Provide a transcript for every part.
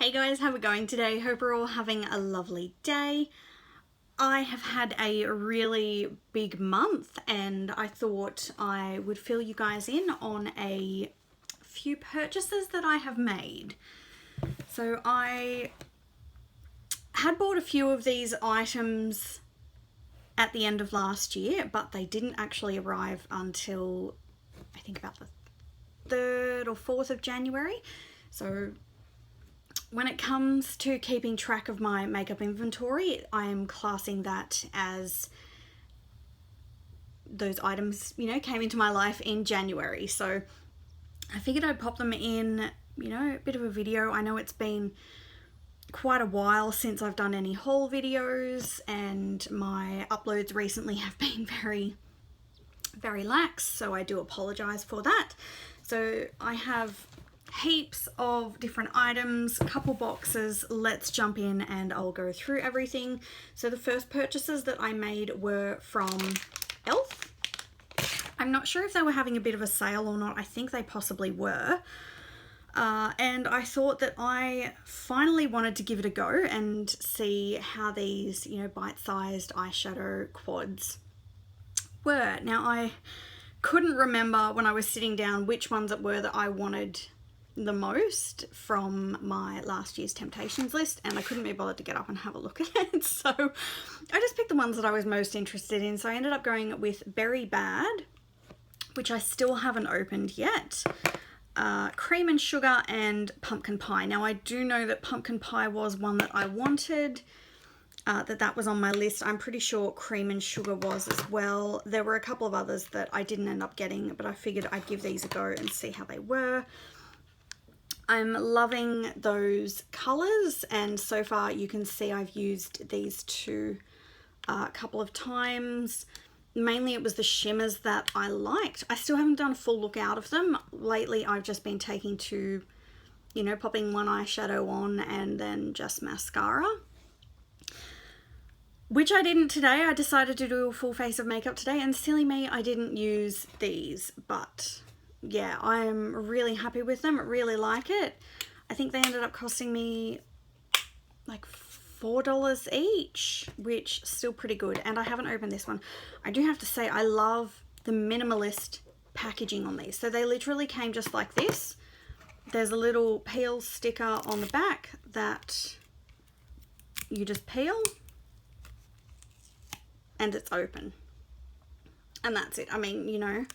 Hey guys, how are we going today? Hope we're all having a lovely day. I have had a really big month and I thought I would fill you guys in on a few purchases that I have made. So I had bought a few of these items at the end of last year, but they didn't actually arrive until I think about the 3rd or 4th of January. So when it comes to keeping track of my makeup inventory, I am classing that as those items, came into my life in January. So I figured I'd pop them in, a bit of a video. I know it's been quite a while since I've done any haul videos and my uploads recently have been very, very lax. So I do apologize for that. So I have heaps of different items, a couple boxes. Let's jump in and I'll go through everything. So the first purchases that I made were from Elf. I'm not sure if they were having a bit of a sale or not. I think they possibly were. And I thought that I finally wanted to give it a go and see how these, bite-sized eyeshadow quads were. Now I couldn't remember when I was sitting down which ones it were that I wanted the most from my last year's Temptations list, and I couldn't be bothered to get up and have a look at it, so I just picked the ones that I was most interested in. So I ended up going with Berry Bad, which I still haven't opened yet, Cream and Sugar, and Pumpkin Pie. Now I do know that Pumpkin Pie was one that I wanted, that was on my list. I'm pretty sure Cream and Sugar was as well. There were a couple of others that I didn't end up getting, but I figured I'd give these a go and see how they were. I'm loving those colours, and so far you can see I've used these two a couple of times. Mainly it was the shimmers that I liked. I still haven't done a full look out of them. Lately I've just been taking to, popping one eyeshadow on and then just mascara. Which I didn't today. I decided to do a full face of makeup today, and silly me, I didn't use these, but yeah, I'm really happy with them. I really like it. I think they ended up costing me like $4 each, which is still pretty good. And I haven't opened this one. I do have to say I love the minimalist packaging on these. So they literally came just like this. There's a little peel sticker on the back that you just peel and it's open. And that's it. I mean,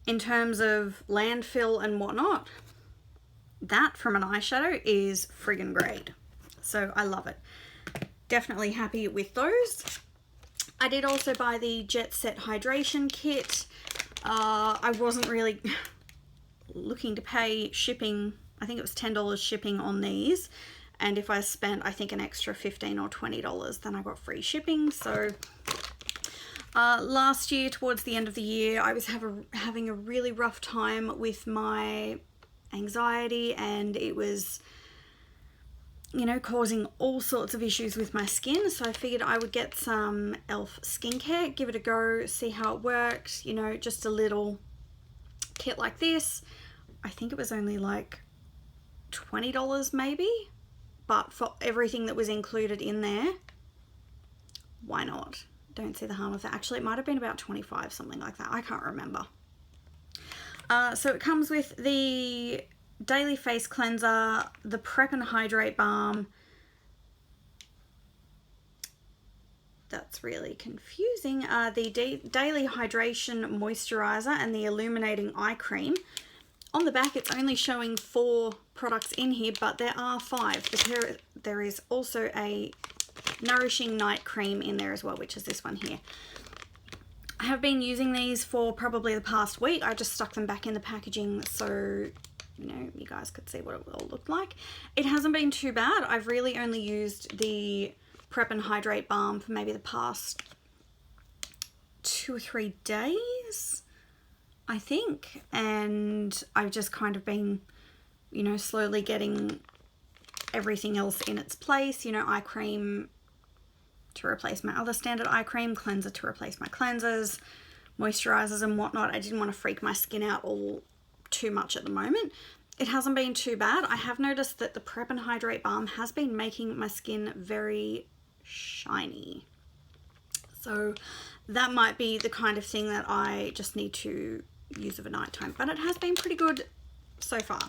in terms of landfill and whatnot, that from an eyeshadow is friggin' great. So I love it. Definitely happy with those. I did also buy the Jet Set Hydration Kit. I wasn't really looking to pay shipping. I think it was $10 shipping on these. And if I spent, I think, an extra $15 or $20, then I got free shipping. So last year, towards the end of the year, I was having a really rough time with my anxiety, and it was, causing all sorts of issues with my skin. So I figured I would get some Elf skincare, give it a go, see how it worked. Just a little kit like this. I think it was only like $20 maybe, but for everything that was included in there, why not? Don't see the harm of that. Actually, it might have been about 25, something like that. I can't remember. So it comes with the Daily Face Cleanser, the Prep and Hydrate Balm. That's really confusing. The Daily Hydration Moisturizer and the Illuminating Eye Cream. On the back, it's only showing 4 products in here, but there are 5. There is also a Nourishing Night Cream in there as well, which is this one here. I have been using these for probably the past week. I just stuck them back in the packaging so, you guys could see what it all looked like. It hasn't been too bad. I've really only used the Prep and Hydrate Balm for maybe the past 2 or 3 days, I think. And I've just kind of been, slowly getting everything else in its place. Eye cream to replace my other standard eye cream, cleanser to replace my cleansers, moisturizers and whatnot. I didn't want to freak my skin out all too much at the moment. it hasn't been too bad. I have noticed that the Prep and Hydrate Balm has been making my skin very shiny. So that might be the kind of thing that I just need to use of a nighttime, but it has been pretty good so far.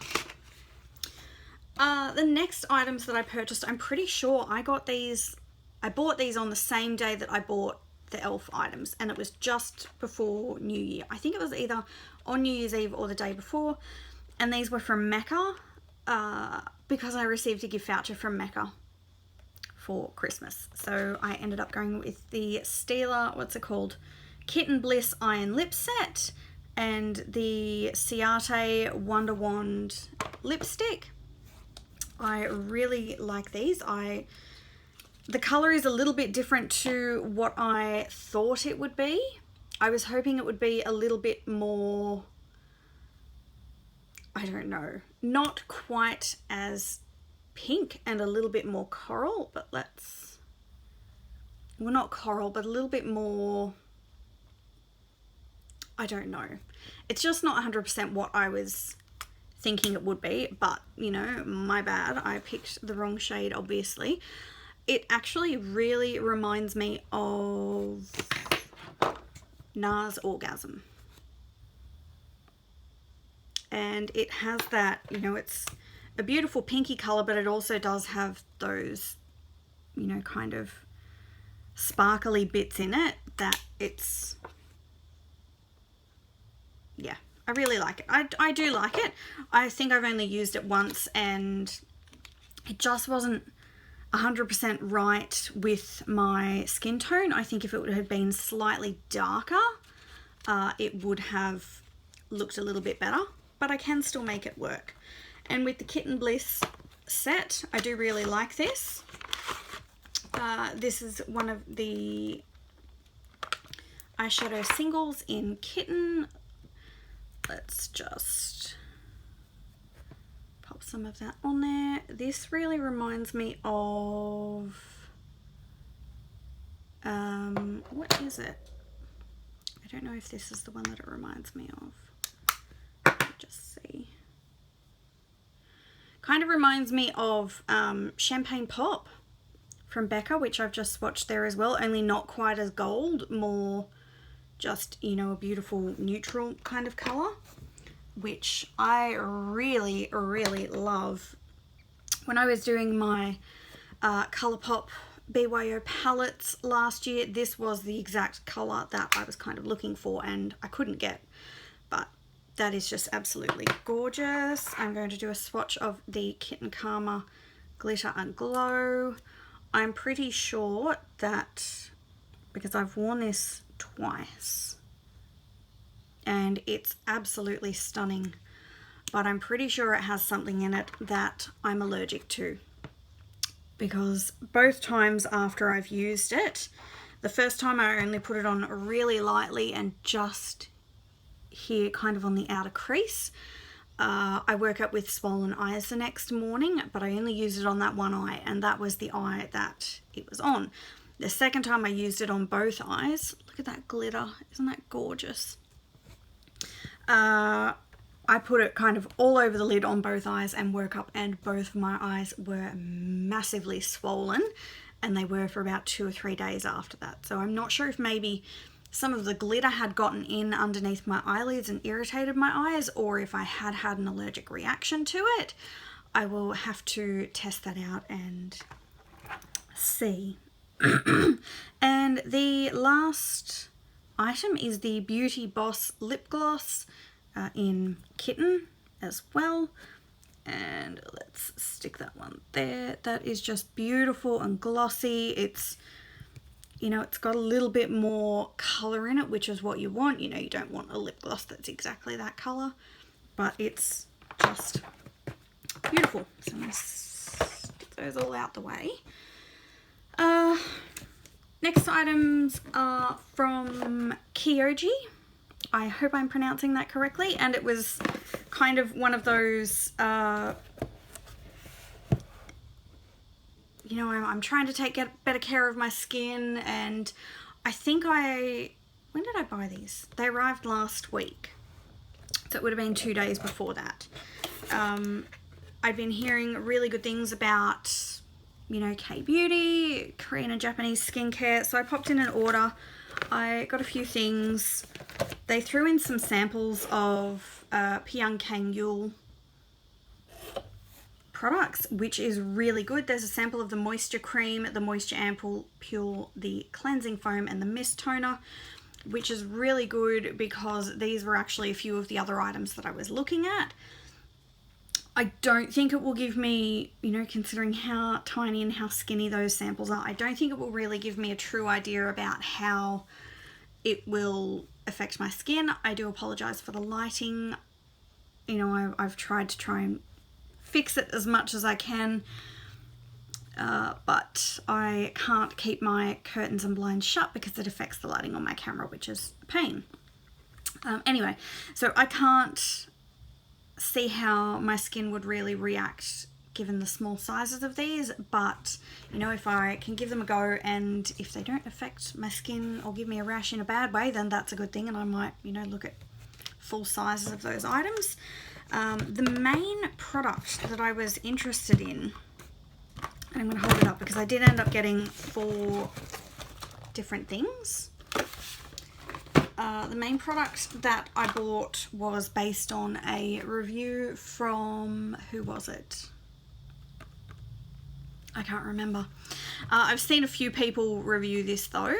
The next items that I purchased, I'm pretty sure I bought these on the same day that I bought the e.l.f. items, and it was just before New Year. I think it was either on New Year's Eve or the day before, and these were from Mecca because I received a gift voucher from Mecca for Christmas. So I ended up going with the Stila, what's it called? Kitten Bliss Iron Lip Set and the C.ArchiGirl Wonder Wand lipstick. I really like these. The color is a little bit different to what I thought it would be. I was hoping it would be a little bit more, I don't know, not quite as pink and a little bit more coral, but well, not coral, but a little bit more, I don't know. It's just not 100% what I was thinking it would be, but you know, my bad. I picked the wrong shade, obviously. It actually really reminds me of NARS Orgasm. And it has that, you know, it's a beautiful pinky color, but it also does have those, you know, kind of sparkly bits in it that it's, yeah, I really like it. I do like it. I think I've only used it once and it just wasn't 100% right with my skin tone. I think if it would have been slightly darker, it would have looked a little bit better, but I can still make it work. And with the Kitten Bliss set, I do really like this. This is one of the eyeshadow singles in Kitten. Let's just pop some of that on there. This really reminds me of, what is it? I don't know if this is the one that it reminds me of. Let me just see. Kind of reminds me of Champagne Pop from Becca, which I've just swatched there as well, only not quite as gold, more just, you know, a beautiful neutral kind of color, which I really, really love. When I was doing my ColourPop BYO palettes last year, this was the exact color that I was kind of looking for and I couldn't get, but that is just absolutely gorgeous. I'm going to do a swatch of the Kitten Karma Glitter and Glow. I'm pretty sure that, because I've worn this twice and it's absolutely stunning, but I'm pretty sure it has something in it that I'm allergic to, because both times after I've used it, the first time I only put it on really lightly and just here kind of on the outer crease. I woke up with swollen eyes the next morning, but I only used it on that one eye, and that was the eye that it was on. The second time I used it on both eyes, look at that glitter, isn't that gorgeous? I put it kind of all over the lid on both eyes and woke up and both of my eyes were massively swollen, and they were for about 2 or 3 days after that. So I'm not sure if maybe some of the glitter had gotten in underneath my eyelids and irritated my eyes, or if I had had an allergic reaction to it. I will have to test that out and see. And the last item is the Beauty Boss lip gloss in Kitten as well. And let's stick that one there. That is just beautiful and glossy. It's, you know, it's got a little bit more color in it, which is what you want. You know, you don't want a lip gloss that's exactly that color, but it's just beautiful. So I'm going to stick those all out the way. Next items are from C.ArchiGirl. I hope I'm pronouncing that correctly, and it was kind of one of those, you know, I'm trying to get better care of my skin, and I think when did I buy these? They arrived last week, so it would have been 2 days before that. I'd been hearing really good things about, you know, K-beauty, Korean and Japanese skincare. So I popped in an order. I got a few things. They threw in some samples of Pyongyang products, which is really good. There's a sample of the moisture cream, the moisture ampule, the cleansing foam, and the mist toner, which is really good because these were actually a few of the other items that I was looking at. I don't think it will give me, you know, considering how tiny and how skinny those samples are, I don't think it will really give me a true idea about how it will affect my skin. I do apologize for the lighting. You know, I've tried to try and fix it as much as I can, but I can't keep my curtains and blinds shut because it affects the lighting on my camera, which is a pain. Anyway, so I can't see how my skin would really react given the small sizes of these, but you know, if I can give them a go and if they don't affect my skin or give me a rash in a bad way, then that's a good thing, and I might, you know, look at full sizes of those items. The main product that I was interested in, and I'm going to hold it up because I did end up getting 4 different things. The main product that I bought was based on a review from, who was it? I can't remember. I've seen a few people review this though.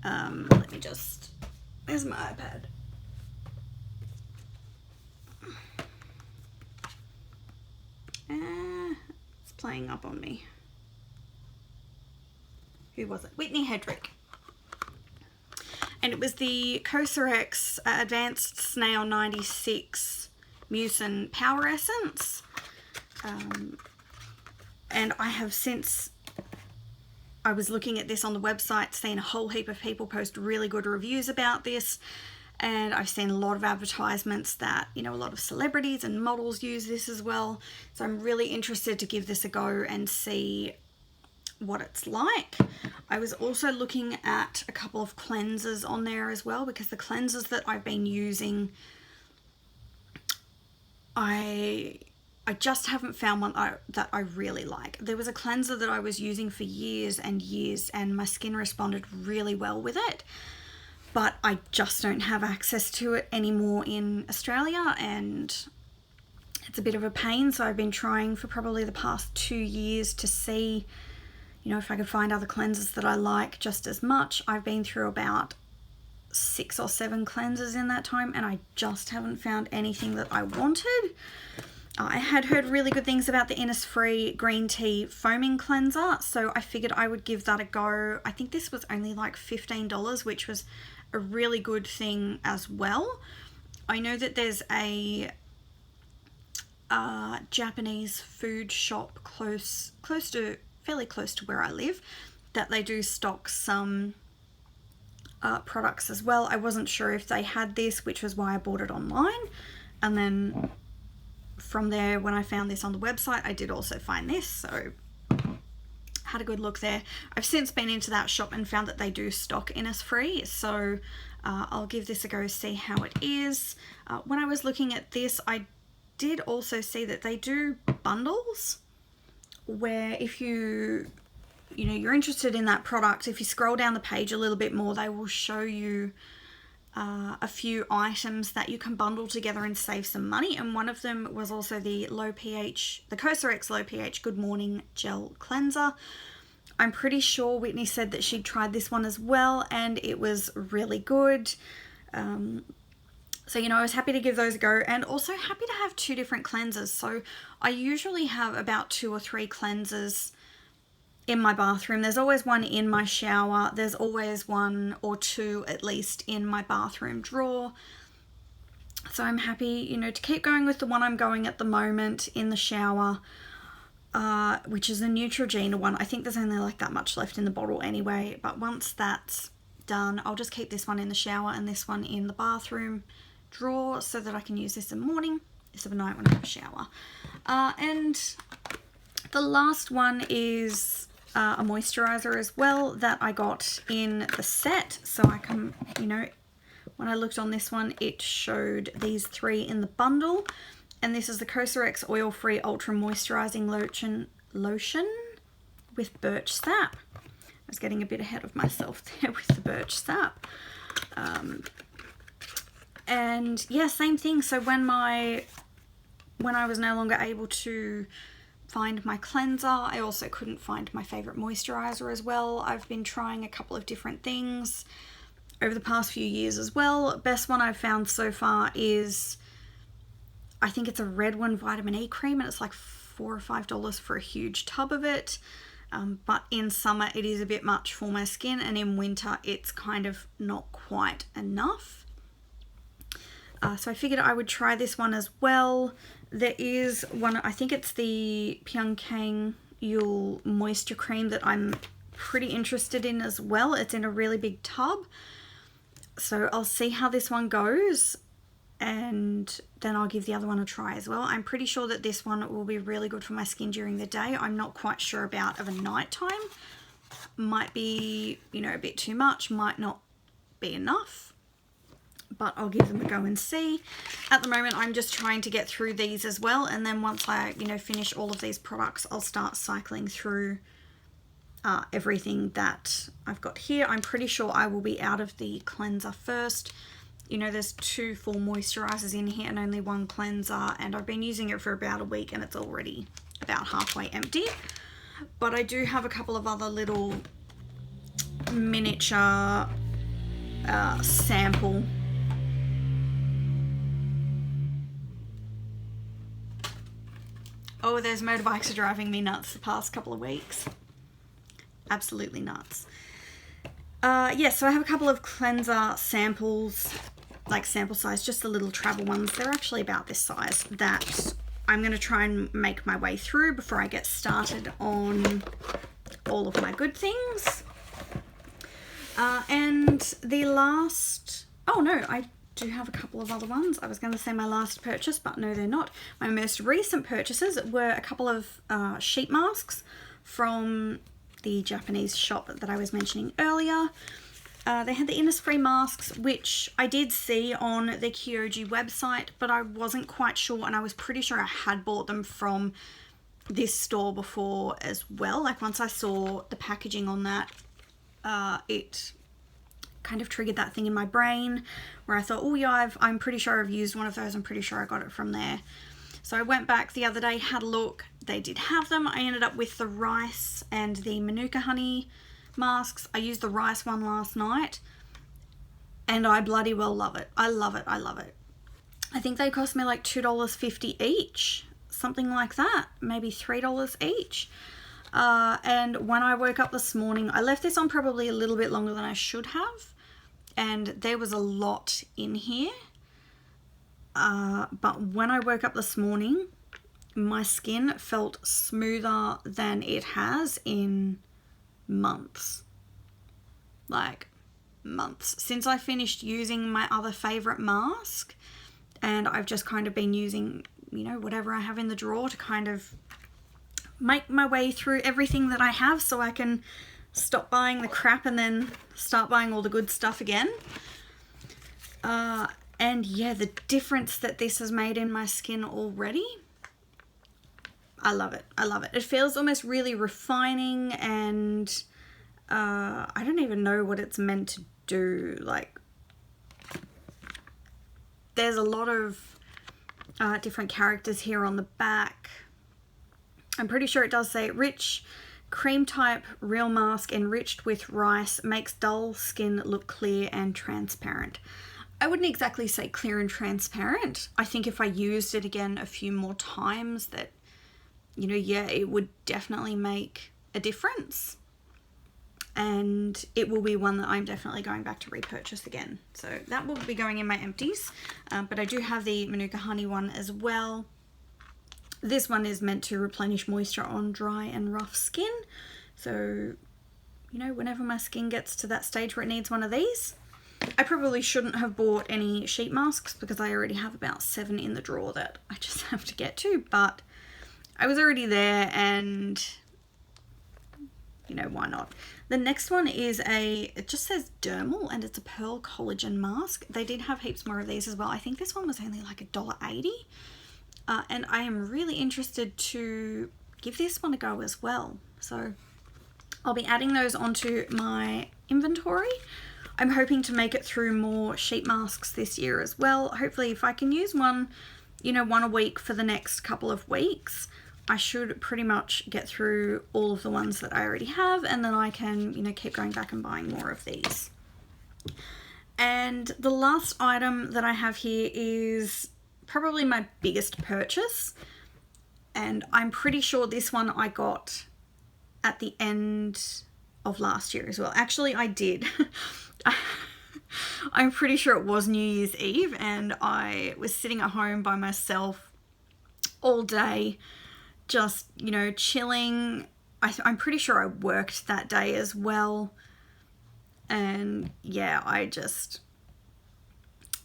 Let me just, there's my iPad. It's playing up on me. Who was it? Whitney Hedrick. And it was the Cosrx Advanced Snail 96 Mucin Power Essence. And I have since, I was looking at this on the website, seen a whole heap of people post really good reviews about this. And I've seen a lot of advertisements that, you know, a lot of celebrities and models use this as well. So I'm really interested to give this a go and see what it's like. I was also looking at a couple of cleansers on there as well, because the cleansers that I've been using, I just haven't found one that I really like. There was a cleanser that I was using for years and years and my skin responded really well with it, but I just don't have access to it anymore in Australia and it's a bit of a pain. So I've been trying for probably the past 2 years to see, you know, if I could find other cleansers that I like just as much. I've been through about 6 or 7 cleansers in that time and I just haven't found anything that I wanted. I had heard really good things about the Innisfree green tea foaming cleanser, so I figured I would give that a go. I think this was only like $15, which was a really good thing as well. I know that there's a Japanese food shop fairly close to where I live, that they do stock some products as well. I wasn't sure if they had this, which was why I bought it online, and then from there, when I found this on the website, I did also find this, so had a good look there. I've since been into that shop and found that they do stock Innisfree, so I'll give this a go, see how it is. When I was looking at this, I did also see that they do bundles where if you're interested in that product, if you scroll down the page a little bit more, they will show you a few items that you can bundle together and save some money. And one of them was also the Cosrx Low pH Good Morning Gel Cleanser. I'm pretty sure Whitney said that she'd tried this one as well and it was really good. So, you know, I was happy to give those a go and also happy to have 2 different cleansers. So I usually have about 2 or 3 cleansers in my bathroom. There's always one in my shower. There's always 1 or 2 at least in my bathroom drawer. So I'm happy, you know, to keep going with the one I'm going at the moment in the shower, which is a Neutrogena one. I think there's only like that much left in the bottle anyway, but once that's done, I'll just keep this one in the shower and this one in the bathroom drawer so that I can use this in the morning instead of night when I have a shower. And the last one is a moisturizer as well that I got in the set. So I can, you know, when I looked on this one, it showed these 3 in the bundle. And this is the Cosrx Oil-Free Ultra Moisturizing Lotion with birch sap. I was getting a bit ahead of myself there with the birch sap. And yeah, same thing. So when I was no longer able to find my cleanser, I also couldn't find my favorite moisturizer as well. I've been trying a couple of different things over the past few years as well. Best one I've found so far is, I think it's a red one, vitamin E cream, and it's like $4 or $5 for a huge tub of it. But in summer it is a bit much for my skin, and in winter it's kind of not quite enough. So I figured I would try this one as well. There is one, I think it's the Pyeongchang Yule Moisture Cream that I'm pretty interested in as well. It's in a really big tub. So I'll see how this one goes, and then I'll give the other one a try as well. I'm pretty sure that this one will be really good for my skin during the day. I'm not quite sure about of a nighttime. Might be, you know, a bit too much, might not be enough, but I'll give them a go and see. At the moment, I'm just trying to get through these as well, and then once I, you know, finish all of these products, I'll start cycling through everything that I've got here. I'm pretty sure I will be out of the cleanser first. You know, there's 2 full moisturizers in here and only 1 cleanser, and I've been using it for about a week and it's already about halfway empty. But I do have a couple of other little miniature sample oh, those motorbikes are driving me nuts the past couple of weeks. Absolutely nuts. Yeah, so I have a couple of cleanser samples, like sample size, just the little travel ones. They're actually about this size, that I'm going to try and make my way through before I get started on all of my good things. And the last, oh no, I do have a couple of other ones. I was going to say my last purchase, but no, they're not. My most recent purchases were a couple of sheet masks from the Japanese shop that I was mentioning earlier. They had the Innisfree masks, which I did see on the C.ArchiGirl website, but I wasn't quite sure, and I was pretty sure I had bought them from this store before as well. Like, once I saw the packaging on that, it kind of triggered that thing in my brain where I thought, oh yeah, I'm pretty sure I've used one of those. I'm pretty sure I got it from there. So I went back the other day, had a look. They did have them. I ended up with the rice and the Manuka honey masks. I used the rice one last night and I bloody well love it. I love it. I love it. I think they cost me like $2.50 each, something like that, maybe $3 each. And when I woke up this morning, I left this on probably a little bit longer than I should have, and there was a lot in here. But when I woke up this morning, my skin felt smoother than it has in months. Like, months. Since I finished using my other favorite mask, and I've just kind of been using, you know, whatever I have in the drawer to kind of make my way through everything that I have so I can stop buying the crap and then start buying all the good stuff again. And yeah, the difference that this has made in my skin already, I love it. I love it. It feels almost really refining, and I don't even know what it's meant to do. Like, there's a lot of different characters here on the back. I'm pretty sure it does say rich cream type real mask enriched with rice makes dull skin look clear and transparent. I wouldn't exactly say clear and transparent. I think if I used it again a few more times, that, you know, yeah, it would definitely make a difference. And it will be one that I'm definitely going back to repurchase again. So that will be going in my empties. But I do have the Manuka honey one as well. This one is meant to replenish moisture on dry and rough skin. So, you know, whenever my skin gets to that stage where it needs one of these. I probably shouldn't have bought any sheet masks because I already have about 7 in the drawer that I just have to get to. But I was already there, and, you know, why not? The next one is it just says dermal, and it's a pearl collagen mask. They did have heaps more of these as well. I think this one was only like $1.80. and I am really interested to give this one a go as well. So I'll be adding those onto my inventory. I'm hoping to make it through more sheet masks this year as well. Hopefully if I can use one, you know, one a week for the next couple of weeks, I should pretty much get through all of the ones that I already have, and then I can, you know, keep going back and buying more of these. And the last item that I have here is probably my biggest purchase, and I'm pretty sure this one I got at the end of last year as well. Actually, I did. I'm pretty sure it was New Year's Eve, and I was sitting at home by myself all day, just, you know, chilling. I'm pretty sure I worked that day as well. And yeah, I just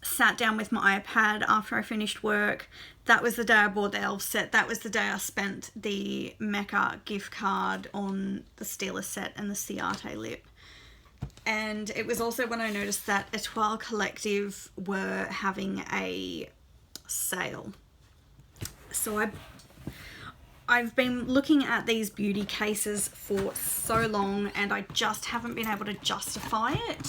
sat down with my iPad after I finished work. That was the day I bought the elf set. That was the day I spent the Mecca gift card on the Steeler set and the C.ArchiGirl lip. And it was also when I noticed that Etoile Collective were having a sale. So I've been looking at these beauty cases for so long, and I just haven't been able to justify it.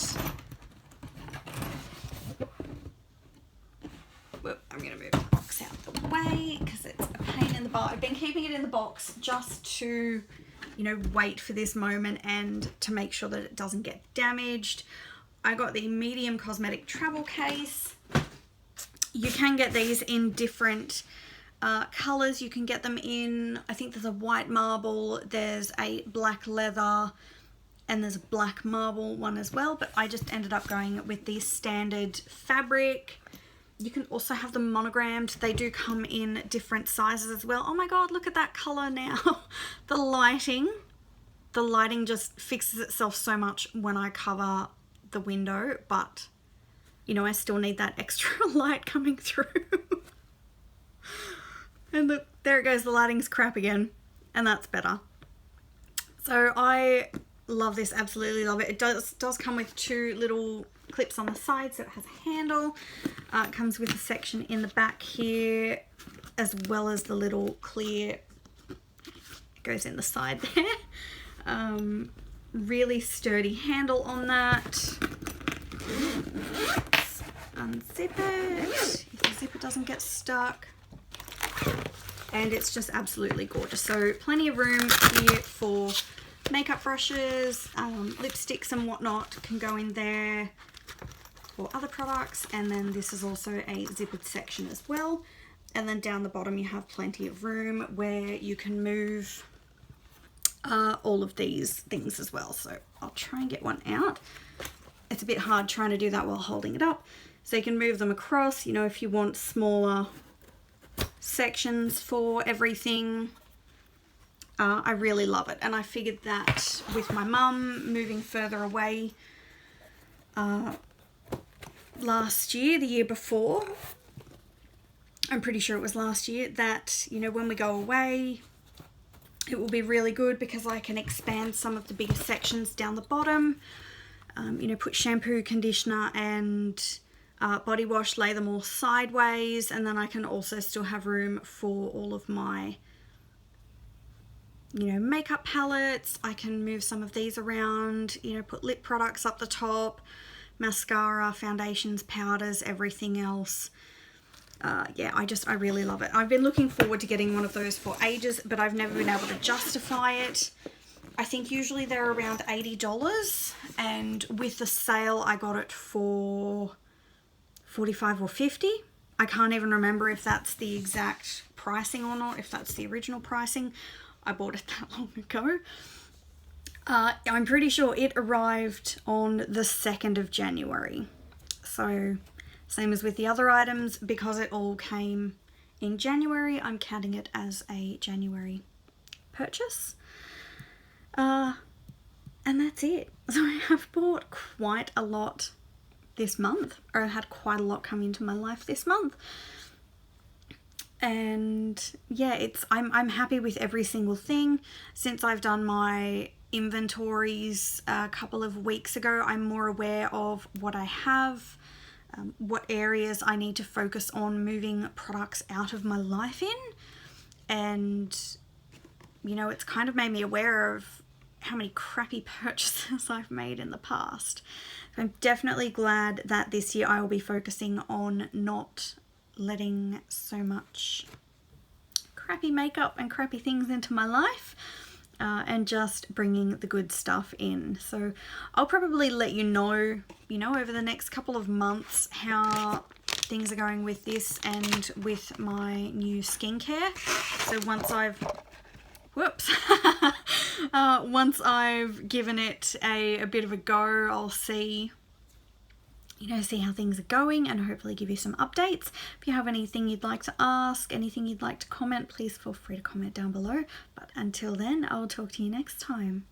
Whoop, I'm going to move the box out of the way because it's a pain in the butt. I've been keeping it in the box just to, you know, wait for this moment and to make sure that it doesn't get damaged. I got the medium cosmetic travel case. You can get these in different colors. You can get them in, I think there's a white marble, there's a black leather, and there's a black marble one as well, but I just ended up going with the standard fabric. You can also have them monogrammed. They do come in different sizes as well. Oh my god, look at that color now. The lighting just fixes itself so much when I cover the window, but you know, I still need that extra light coming through. And look, there it goes, the lighting's crap again, and that's better. So I love this, absolutely love it. It does come with two little clips on the side, so it has a handle. It comes with a section in the back here, as well as the little clear, it goes in the side there. Really sturdy handle on that. Let's unzip it, if the zipper doesn't get stuck. And it's just absolutely gorgeous. So plenty of room here for makeup brushes, lipsticks and whatnot can go in there, or other products. And then this is also a zippered section as well. And then down the bottom you have plenty of room where you can move all of these things as well. So I'll try and get one out. It's a bit hard trying to do that while holding it up. So you can move them across, you know, if you want smaller sections for everything. I really love it, and I figured that with my mum moving further away last year, the year before, I'm pretty sure it was last year, that, you know, when we go away it will be really good because I can expand some of the bigger sections down the bottom, you know, put shampoo, conditioner and body wash, lay them all sideways, and then I can also still have room for all of my, you know, makeup palettes. I can move some of these around, you know, put lip products up the top, mascara, foundations, powders, everything else. Yeah, I really love it. I've been looking forward to getting one of those for ages, but I've never been able to justify it. I think usually they're around $80, and with the sale I got it for $45 or $50. I can't even remember if that's the exact pricing or not, if that's the original pricing. I bought it that long ago. I'm pretty sure it arrived on the 2nd of January. So same as with the other items, because it all came in January, I'm counting it as a January purchase. And that's it. So I have bought quite a lot this month, or I had quite a lot come into my life this month. And yeah, I'm happy with every single thing. Since I've done my inventories a couple of weeks ago, I'm more aware of what I have. what areas I need to focus on moving products out of my life in. And, you know, it's kind of made me aware of how many crappy purchases I've made in the past. I'm definitely glad that this year I will be focusing on not letting so much crappy makeup and crappy things into my life, and just bringing the good stuff in. So I'll probably let you know, over the next couple of months how things are going with this and with my new skincare. So once I've once I've given it a bit of a go, I'll see how things are going and hopefully give you some updates. If you have anything you'd like to ask, anything you'd like to comment, please feel free to comment down below. But until then, I'll talk to you next time.